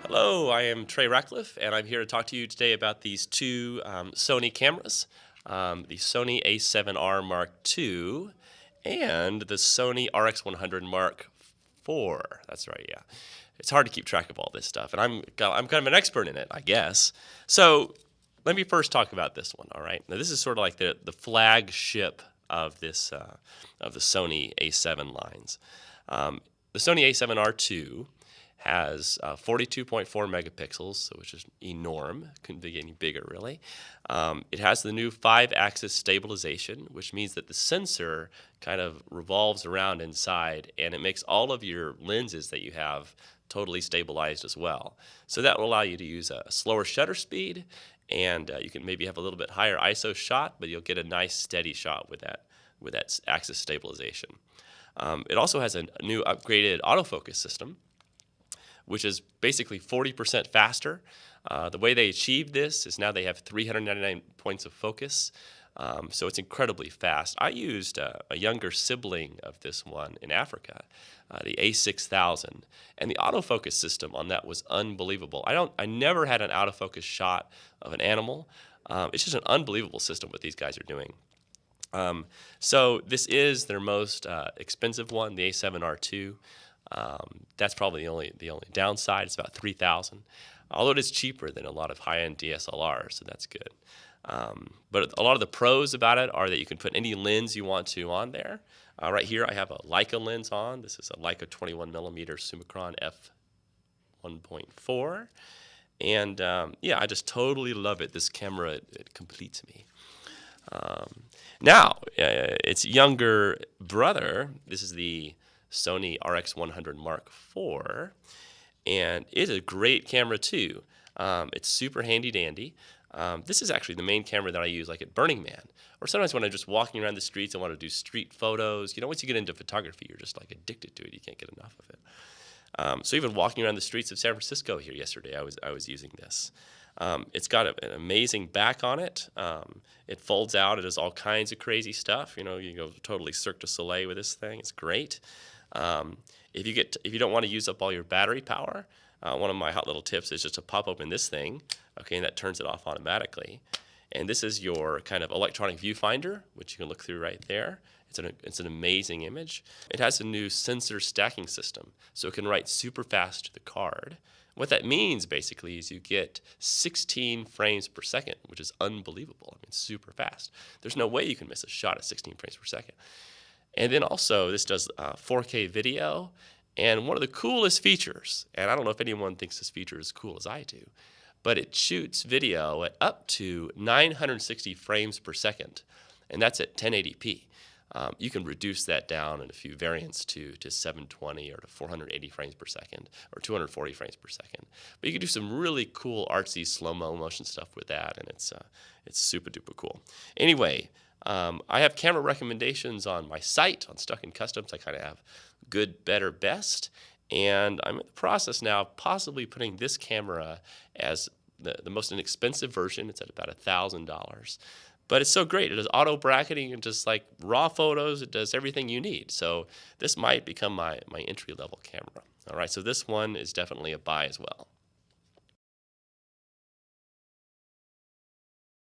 Hello, I am Trey Ratcliffe, and I'm here to talk to you today about these two Sony cameras, the Sony A7R Mark II and the Sony RX100 Mark IV. That's right, yeah. It's hard to keep track of all this stuff, and I'm kind of an expert in it, I guess. So let me first talk about this one, all right? Now, this is sort of like the flagship of this of the Sony A7 lines. The Sony A7R II has 42.4 megapixels, which is enormous. Couldn't be any bigger, really. It has the new 5-axis stabilization, which means that the sensor kind of revolves around inside, and it makes all of your lenses that you have totally stabilized as well. So that will allow you to use a slower shutter speed, and you can maybe have a little bit higher ISO shot, but you'll get a nice steady shot with that axis stabilization. It also has a new upgraded autofocus system, which is basically 40% faster. The way they achieved this is now they have 399 points of focus, so it's incredibly fast. I used a younger sibling of this one in Africa, the A6000, and the autofocus system on that was unbelievable. I never had an autofocus shot of an animal. It's just an unbelievable system what these guys are doing. So this is their most expensive one, the A7R II. That's probably the only downside. It's about $3,000, although it is cheaper than a lot of high-end DSLRs, so that's good. But a lot of the pros about it are that you can put any lens you want to on there. Right here, I have a Leica lens on. This is a Leica 21mm Summicron f1.4, and yeah, I just totally love it. This camera it completes me. Now, its younger brother. This is the Sony RX100 Mark IV, and it's a great camera too. It's super handy dandy. This is actually the main camera that I use like at Burning Man, or sometimes when I'm just walking around the streets and want to do street photos. You know, once you get into photography, you're just like addicted to it. You can't get enough of it. So even walking around the streets of San Francisco here yesterday, I was using this. It's got an amazing back on it. It folds out. It does all kinds of crazy stuff. You know, you go totally Cirque du Soleil with this thing. It's great. If you don't want to use up all your battery power, one of my hot little tips is just to pop open this thing, okay, and that turns it off automatically. And this is your kind of electronic viewfinder, which you can look through right there. It's an amazing image. It has a new sensor stacking system, so it can write super fast to the card. What that means basically is you get 16 frames per second, which is unbelievable. I mean, super fast. There's no way you can miss a shot at 16 frames per second. And then also, this does 4K video. And one of the coolest features, and I don't know if anyone thinks this feature is as cool as I do, but it shoots video at up to 960 frames per second, and that's at 1080p. You can reduce that down in a few variants to 720 or to 480 frames per second or 240 frames per second. But you can do some really cool artsy slow-mo motion stuff with that, and it's super duper cool. Anyway, I have camera recommendations on my site on Stuck in Customs. I kind of have good, better, best, and I'm in the process now of possibly putting this camera as the most inexpensive version. It's at about $1,000. But it's so great. It does auto bracketing and just like raw photos. It does everything you need. So this might become my entry-level camera. All right, so this one is definitely a buy as well.